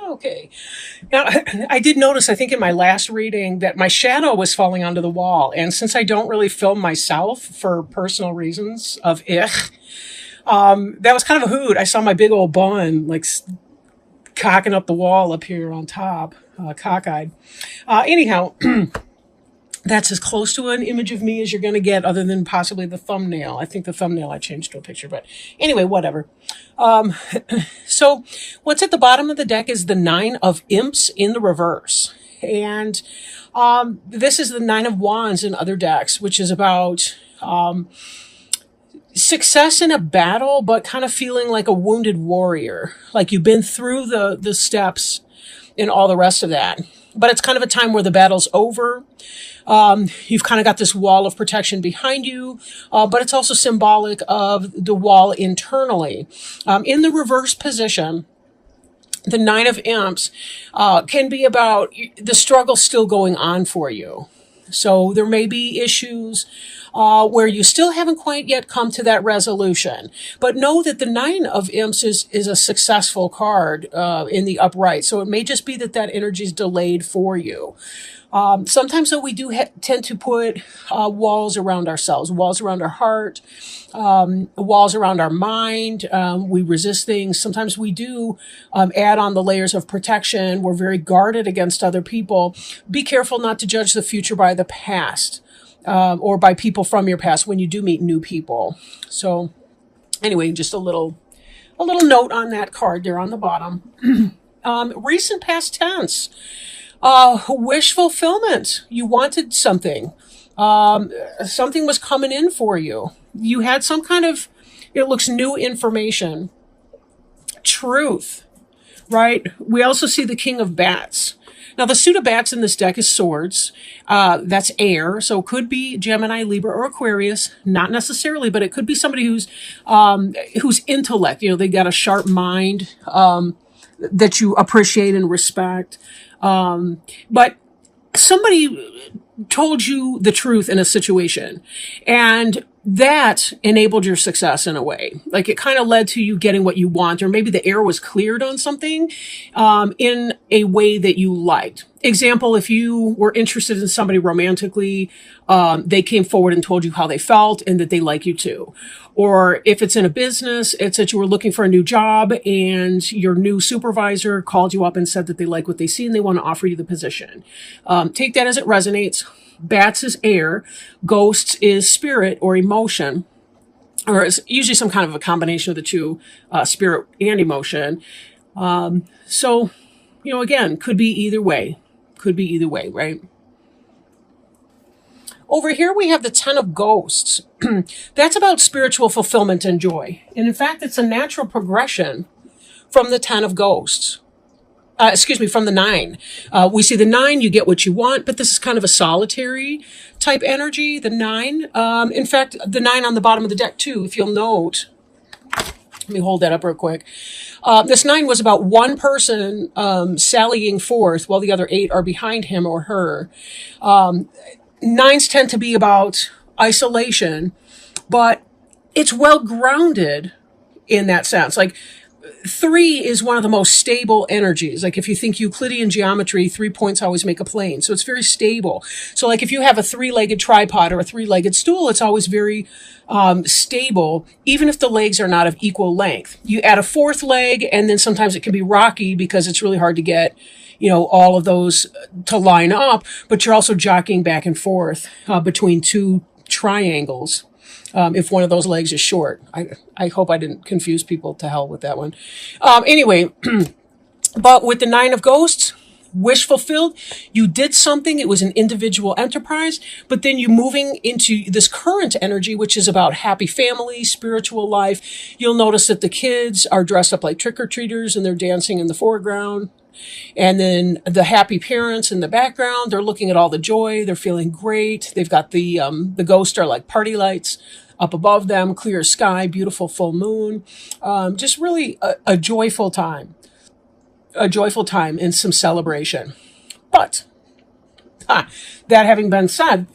Okay. Now, I did notice, I think in my last reading, that my shadow was falling onto the wall. And since I don't really film myself for personal reasons of that was kind of a hoot. I saw my big old bun, like cocking up the wall up here on top, cockeyed. Anyhow, that's as close to an image of me as you're going to get, other than possibly the thumbnail. I think the thumbnail I changed to a picture, but anyway, whatever. So what's at the bottom of the deck is the Nine of Imps in the reverse. And this is the Nine of Wands in other decks, which is about success in a battle, but kind of feeling like a wounded warrior. Like you've been through the steps and all the rest of that. But it's kind of a time where the battle's over. You've kind of got this wall of protection behind you, but it's also symbolic of the wall internally. In the reverse position, the Nine of Imps can be about the struggle still going on for you. So there may be issues where you still haven't quite yet come to that resolution. But know that the Nine of Imps is a successful card in the upright. So it may just be that energy is delayed for you. Sometimes, though, we do tend to put walls around ourselves, walls around our heart, walls around our mind. We resist things. Sometimes we do add on the layers of protection. We're very guarded against other people. Be careful not to judge the future by the past or by people from your past when you do meet new people. So anyway, just a little note on that card there on the bottom. Recent past tense. Wish fulfillment. You wanted something. Something was coming in for you. You had some kind of, it looks new information. Truth, right? We also see the King of Bats. Now, the suit of bats in this deck is swords. That's air. So it could be Gemini, Libra, or Aquarius. Not necessarily, but it could be somebody who's intellect. You know, they got a sharp mind, that you appreciate and respect. But somebody told you the truth in a situation, and that enabled your success in a way. Like it kind of led to you getting what you want, or maybe the air was cleared on something, in a way that you liked. Example, if you were interested in somebody romantically, they came forward and told you how they felt and that they like you too. Or if it's in a business, it's that you were looking for a new job and your new supervisor called you up and said that they like what they see and they want to offer you the position. Take that as it resonates. Bats is air. Ghosts is spirit or emotion. Or it's usually some kind of a combination of the two, spirit and emotion. So, you know, again, could be either way. Could be either way, right? Over here, we have the Ten of Ghosts. That's about spiritual fulfillment and joy. And in fact, it's a natural progression from the Ten of Ghosts. From the Nine. We see the Nine, you get what you want, but this is kind of a solitary type energy, the Nine. In fact, the Nine on the bottom of the deck too, if you'll note. Let me hold that up real quick. This Nine was about one person sallying forth while the other 8 are behind him or her. Nines tend to be about isolation, but it's well grounded in that sense. Like 3 is one of the most stable energies. Like if you think Euclidean geometry, 3 points always make a plane. So it's very stable. So like if you have a 3-legged tripod or a 3-legged stool, it's always very stable, even if the legs are not of equal length. You add a 4th leg, and then sometimes it can be rocky because it's really hard to get, you know, all of those to line up, but you're also jockeying back and forth between 2 triangles. If one of those legs is short. I hope I didn't confuse people to hell with that one. Anyway, but with the Nine of Ghosts, wish fulfilled, you did something, it was an individual enterprise, but then you moving into this current energy, which is about happy family, spiritual life. You'll notice that the kids are dressed up like trick-or-treaters and they're dancing in the foreground. And then the happy parents in the background, they're looking at all the joy, they're feeling great. They've got the ghosts are like party lights up above them, clear sky, beautiful full moon. Just really a joyful time. A joyful time and some celebration. But, that having been said,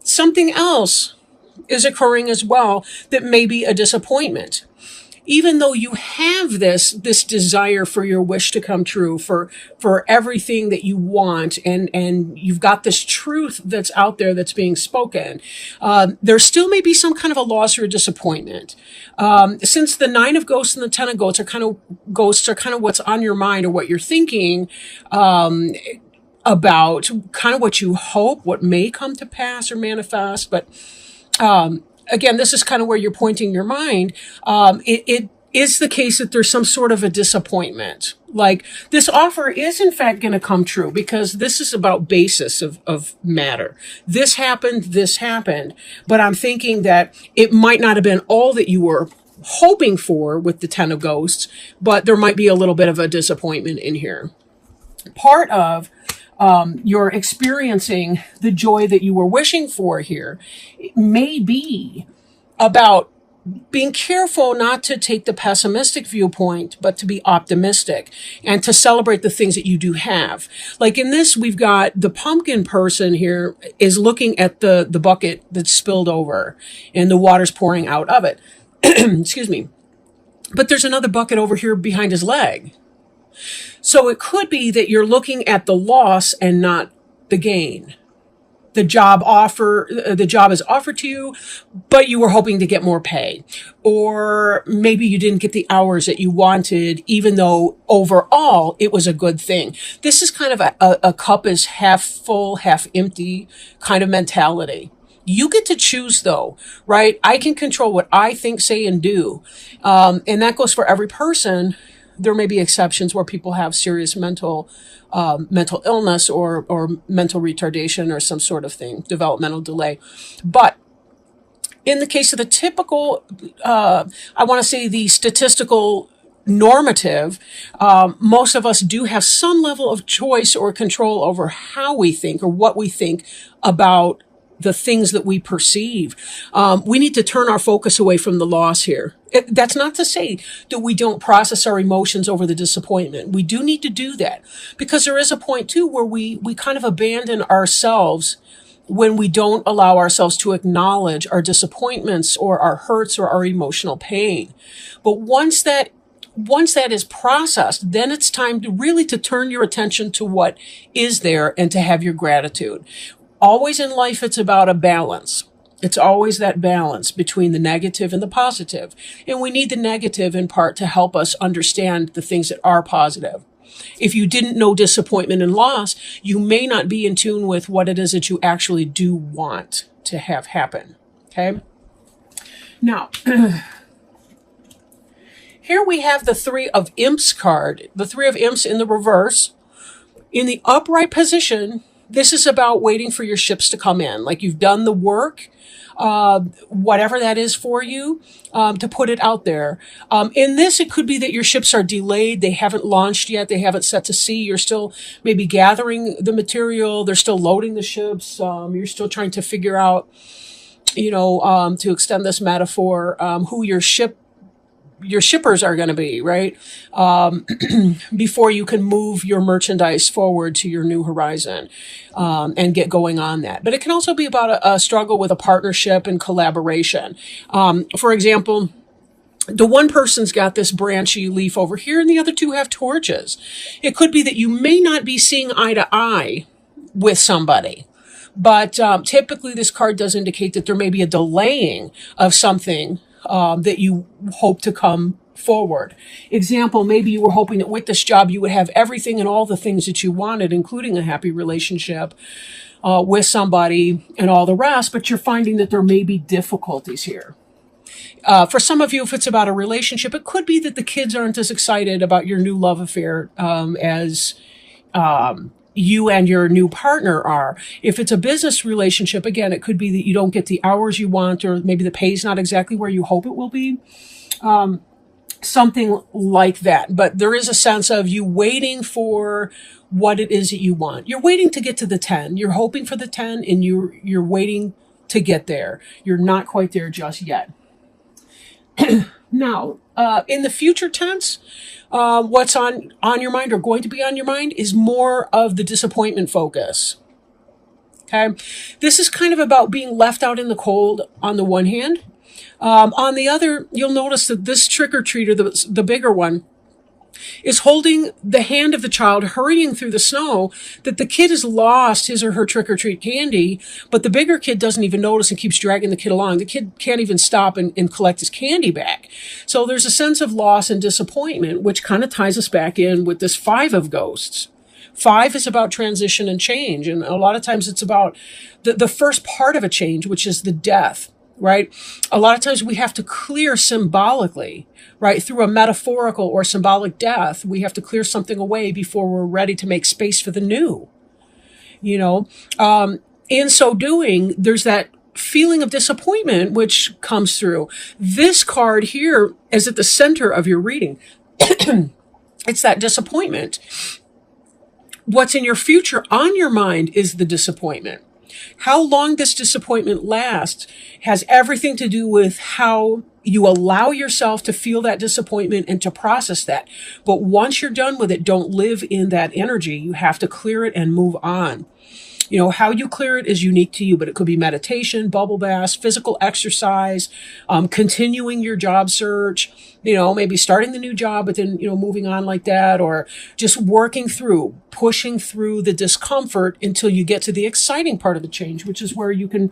something else is occurring as well that may be a disappointment. even though you have this desire for your wish to come true, for everything that you want, and you've got this truth that's out there that's being spoken, there still may be some kind of a loss or a disappointment. Since the Nine of Ghosts and the Ten of Ghosts are kind of what's on your mind or what you're thinking about, kind of what you hope, what may come to pass or manifest, but again, this is kind of where you're pointing your mind. It is the case that there's some sort of a disappointment. Like, this offer is in fact going to come true, because this is about basis of matter. This happened, but I'm thinking that it might not have been all that you were hoping for with the Ten of Ghosts, but there might be a little bit of a disappointment in here. Part of you're experiencing the joy that you were wishing for here. It may be about being careful not to take the pessimistic viewpoint, but to be optimistic and to celebrate the things that you do have. Like in this, we've got the pumpkin person here is looking at the bucket that's spilled over and the water's pouring out of it. Excuse me. But there's another bucket over here behind his leg. So it could be that you're looking at the loss and not the gain. The job is offered to you, but you were hoping to get more pay. Or maybe you didn't get the hours that you wanted, even though overall it was a good thing. This is kind of a cup is half full, half empty kind of mentality. You get to choose though, right? I can control what I think, say, and do. And that goes for every person. There may be exceptions where people have serious mental illness or mental retardation or some sort of thing, developmental delay. But in the case of the typical, I want to say the statistical normative, most of us do have some level of choice or control over how we think or what we think about the things that we perceive. We need to turn our focus away from the loss here. That's not to say that we don't process our emotions over the disappointment. We do need to do that, because there is a point too where we kind of abandon ourselves when we don't allow ourselves to acknowledge our disappointments or our hurts or our emotional pain. But once that is processed, then it's time to really to turn your attention to what is there and to have your gratitude. Always in life, it's about a balance. It's always that balance between the negative and the positive. And we need the negative in part to help us understand the things that are positive. If you didn't know disappointment and loss, you may not be in tune with what it is that you actually do want to have happen. Okay? Now, here we have the Three of Imps card. The Three of Imps in the reverse. In the upright position, this is about waiting for your ships to come in. Like, you've done the work, whatever that is for you, to put it out there. In this, it could be that your ships are delayed. They haven't launched yet. They haven't set to sea. You're still maybe gathering the material. They're still loading the ships. You're still trying to figure out, to extend this metaphor, who your shippers are going to be, right? Before you can move your merchandise forward to your new horizon, and get going on that. But it can also be about a struggle with a partnership and collaboration. For example, the one person's got this branchy leaf over here and the other two have torches. It could be that you may not be seeing eye to eye with somebody. But typically this card does indicate that there may be a delaying of something that you hope to come forward. Example, maybe you were hoping that with this job you would have everything and all the things that you wanted, including a happy relationship with somebody and all the rest, but you're finding that there may be difficulties here. For some of you, if it's about a relationship, it could be that the kids aren't as excited about your new love affair as you and your new partner are. If it's a business relationship, again, it could be that you don't get the hours you want, or maybe the pay's not exactly where you hope it will be. Something like that. But there is a sense of you waiting for what it is that you want. You're waiting to get to the 10. You're hoping for the 10 and you're waiting to get there. You're not quite there just yet. Now, in the future tense, what's on your mind or going to be on your mind is more of the disappointment focus. Okay. This is kind of about being left out in the cold on the one hand. On the other, you'll notice that this trick-or-treater, the bigger one, is holding the hand of the child, hurrying through the snow, that the kid has lost his or her trick-or-treat candy, but the bigger kid doesn't even notice and keeps dragging the kid along. The kid can't even stop and collect his candy back. So there's a sense of loss and disappointment, which kind of ties us back in with this 5 of ghosts. 5 is about transition and change, and a lot of times it's about the first part of a change, which is the death. Right? A lot of times we have to clear symbolically, right? Through a metaphorical or symbolic death, we have to clear something away before we're ready to make space for the new. In so doing, there's that feeling of disappointment which comes through. This card here is at the center of your reading. It's that disappointment. What's in your future on your mind is the disappointment. How long this disappointment lasts has everything to do with how you allow yourself to feel that disappointment and to process that. But once you're done with it, don't live in that energy. You have to clear it and move on. How you clear it is unique to you, but it could be meditation, bubble baths, physical exercise, continuing your job search, maybe starting the new job, but then, moving on like that, or just working through, pushing through the discomfort until you get to the exciting part of the change, which is where you can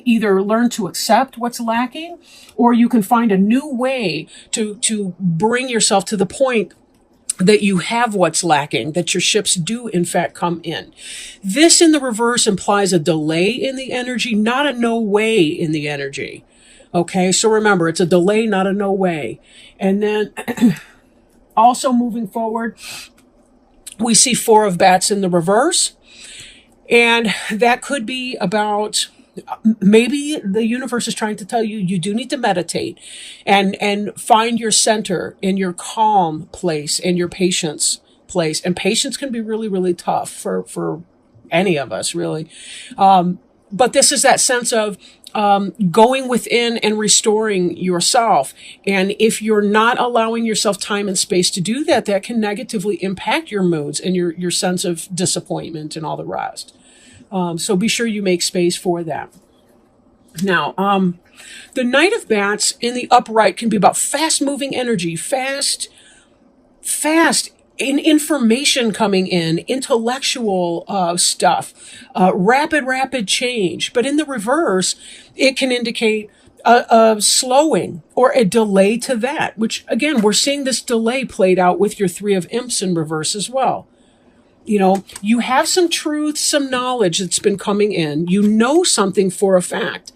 either learn to accept what's lacking, or you can find a new way to bring yourself to the point that you have what's lacking, that your ships do in fact come in. This in the reverse implies a delay in the energy, not a no way in the energy. Okay, so remember, it's a delay, not a no way. And then also moving forward, we see 4 of bats in the reverse. And that could be about, maybe the universe is trying to tell you, you do need to meditate and find your center in your calm place, in your patience place. And patience can be really, really tough for any of us, really. But this is that sense of going within and restoring yourself. And if you're not allowing yourself time and space to do that, that can negatively impact your moods and your sense of disappointment and all the rest. So be sure you make space for that. Now, the Knight of Bats in the upright can be about fast-moving energy, fast in information coming in, intellectual stuff, rapid change. But in the reverse, it can indicate a slowing or a delay to that, which, again, we're seeing this delay played out with your 3 of Imps in reverse as well. You have some truth, some knowledge that's been coming in. You know something for a fact.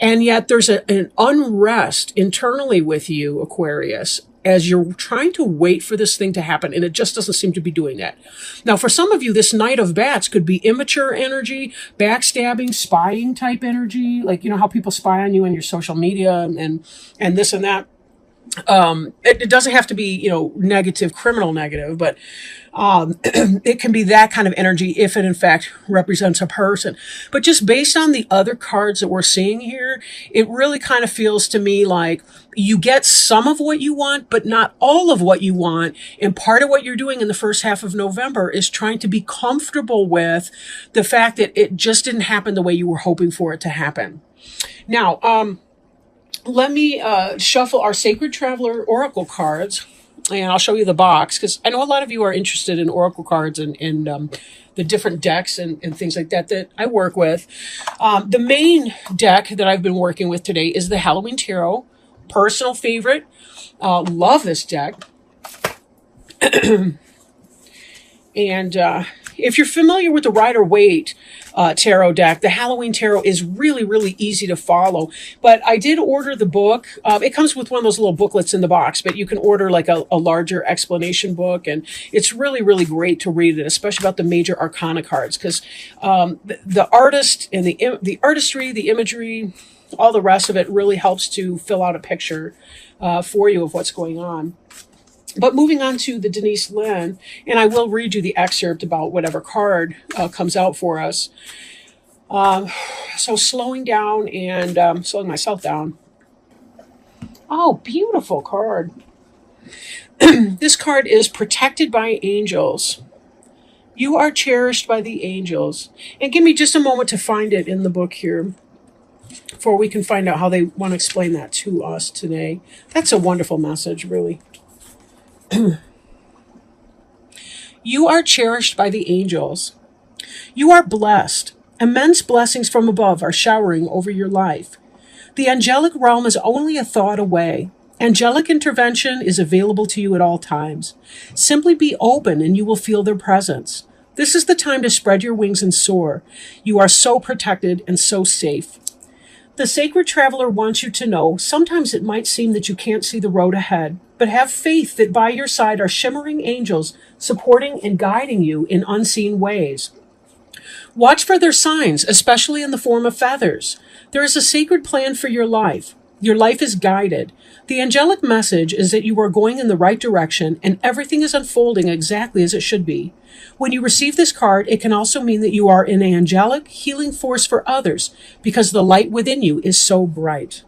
And yet there's an unrest internally with you, Aquarius, as you're trying to wait for this thing to happen. And it just doesn't seem to be doing that. Now, for some of you, this Knight of Bats could be immature energy, backstabbing, spying type energy. Like, how people spy on you in your social media and this and that. It doesn't have to be, negative, criminal negative, but it can be that kind of energy if it in fact represents a person. But just based on the other cards that we're seeing here, it really kind of feels to me like you get some of what you want, but not all of what you want. And part of what you're doing in the first half of November is trying to be comfortable with the fact that it just didn't happen the way you were hoping for it to happen. Now, let me shuffle our Sacred Traveler Oracle cards, and I'll show you the box, because I know a lot of you are interested in Oracle cards and the different decks and things like that I work with. The main deck that I've been working with today is the Halloween Tarot, personal favorite. Love this deck. And if you're familiar with the Rider-Waite tarot deck, the Halloween Tarot is really, really easy to follow. But I did order the book. It comes with one of those little booklets in the box, but you can order like a larger explanation book. And it's really, really great to read it, especially about the major arcana cards, because the artist and the artistry, the imagery, all the rest of it really helps to fill out a picture for you of what's going on. But moving on to the Denise Lynn, and I will read you the excerpt about whatever card comes out for us. So slowing down and slowing myself down. Oh, beautiful card. This card is protected by angels. You are cherished by the angels. And give me just a moment to find it in the book here. before we can find out how they want to explain that to us today. That's a wonderful message, really. You are cherished by the angels. You are blessed. Immense blessings from above are showering over your life. The angelic realm is only a thought away. Angelic intervention is available to you at all times. Simply be open and you will feel their presence. This is the time to spread your wings and soar. You are so protected and so safe. The sacred traveler wants you to know sometimes it might seem that you can't see the road ahead, but have faith that by your side are shimmering angels supporting and guiding you in unseen ways. Watch for their signs, especially in the form of feathers. There is a sacred plan for your life. Your life is guided. The angelic message is that you are going in the right direction and everything is unfolding exactly as it should be. When you receive this card, it can also mean that you are an angelic healing force for others because the light within you is so bright.